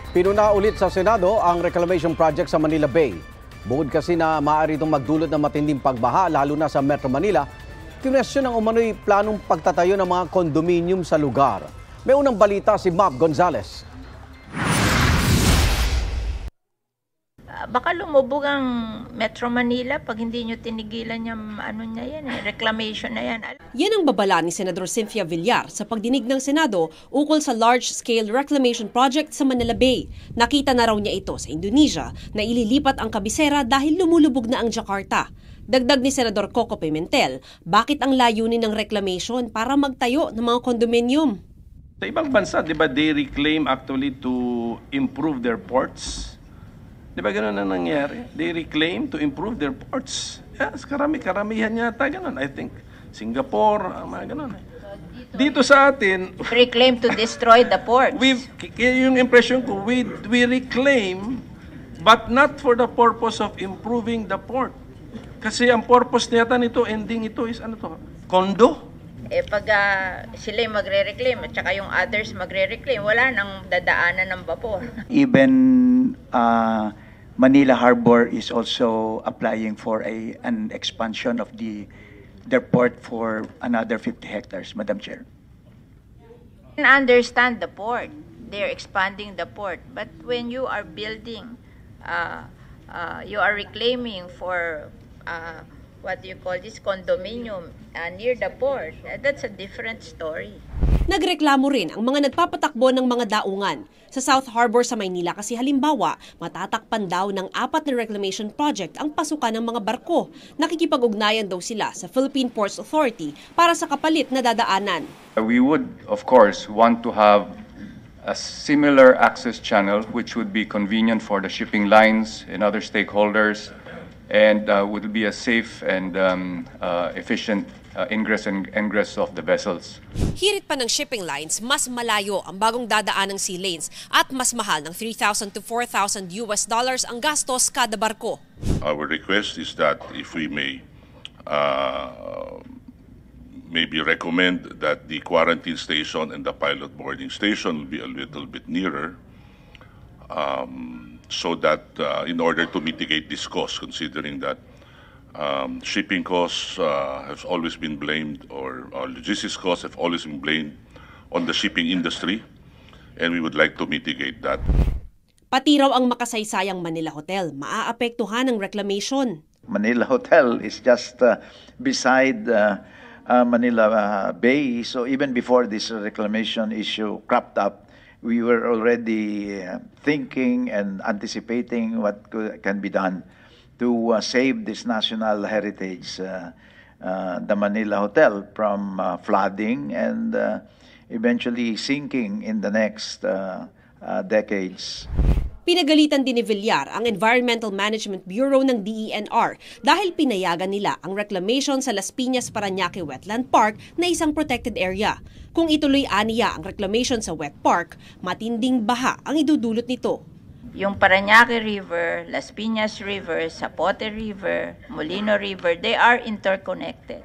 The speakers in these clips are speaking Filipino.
Pinuna ulit sa Senado ang reclamation project sa Manila Bay. Bukod kasi na maaari itong magdulot ng matinding pagbaha lalo na sa Metro Manila, kinwestiyon ng umano'y planong pagtatayo ng mga condominium sa lugar. May unang balita si Mav Gonzales. Baka lumubog ang Metro Manila pag hindi nyo tinigilan yung reclamation na yan. Yan ang babala ni Senador Cynthia Villar sa pagdinig ng Senado ukol sa large-scale reclamation project sa Manila Bay. Nakita na raw niya ito sa Indonesia na ililipat ang kabisera dahil lumulubog na ang Jakarta. Dagdag ni Senador Coco Pimentel, bakit ang layunin ng reclamation para magtayo ng mga condominium? Sa ibang bansa, di ba, they reclaim actually to improve their ports. Di ba ganun ang nangyari? They reclaim to improve their ports. Yes, karamihan yata ganun. I think Singapore, mga ganun. Dito sa atin, reclaim to destroy the ports. Yung impression ko, we reclaim but not for the purpose of improving the port. Kasi ang purpose niyata nito, ending ito is condo. Pag sila yung magre-reclaim at saka yung others magre-reclaim, wala nang dadaanan ng vapor. Even Manila Harbor is also applying for an expansion of their port for another 50 hectares, Madam Chair. I understand the port. They're expanding the port. But when you are building, you are reclaiming for what do you call this, condominium near the port, that's a different story. Nagreklamo rin ang mga nagpapatakbo ng mga daungan. Sa South Harbor sa Maynila kasi halimbawa, matatakpan daw ng 4 na reclamation project ang pasukan ng mga barko. Nakikipag-ugnayan daw sila sa Philippine Ports Authority para sa kapalit na dadaanan. We would, of course, want to have a similar access channel which would be convenient for the shipping lines and other stakeholders and would be a safe and efficient ingress and egress of the vessels. Hirit pa ng shipping lines, mas malayo ang bagong dadaan ng sea lanes at mas mahal ng $3,000 to $4,000 ang gastos kada barko. Our request is that if we may maybe recommend that the quarantine station and the pilot boarding station will be a little bit nearer so that in order to mitigate this cost, considering that shipping costs have always been blamed, or logistics costs have always been blamed on the shipping industry, and we would like to mitigate that. Pati raw ang makasaysayang Manila Hotel, maaapektuhan ng reclamation. Manila Hotel is just beside Manila Bay, so even before this reclamation issue cropped up, we were already thinking and anticipating what can be done to save this national heritage, the Manila Hotel, from flooding and eventually sinking in the next decades. Pinagalitan din ni Villar ang Environmental Management Bureau ng DENR dahil pinayagan nila ang reclamation sa Las Piñas Parañaque Wetland Park na isang protected area. Kung ituloy aniya ang reclamation sa wet park, matinding baha ang idudulot nito. Yung Parañaque River, Las Piñas River, Zapote River, Molino River, they are interconnected.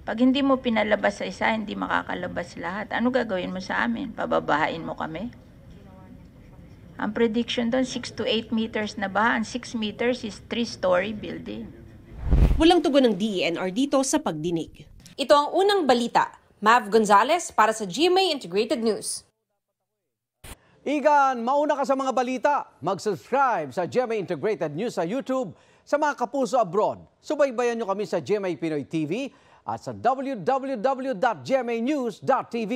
Pag hindi mo pinalabas sa isa, hindi makakalabas lahat. Ano gagawin mo sa amin? Pababahain mo kami? Ang prediction doon, 6 to 8 meters na baha. Ang 6 meters is 3-story building. Walang tugon ng DENR dito sa pagdinig. Ito ang unang balita. Mav Gonzales para sa GMA Integrated News. Igan, mauna ka sa mga balita. Mag-subscribe sa GMA Integrated News sa YouTube. Sa mga kapuso abroad, subaybayan nyo kami sa GMA Pinoy TV at sa www.gmanews.tv.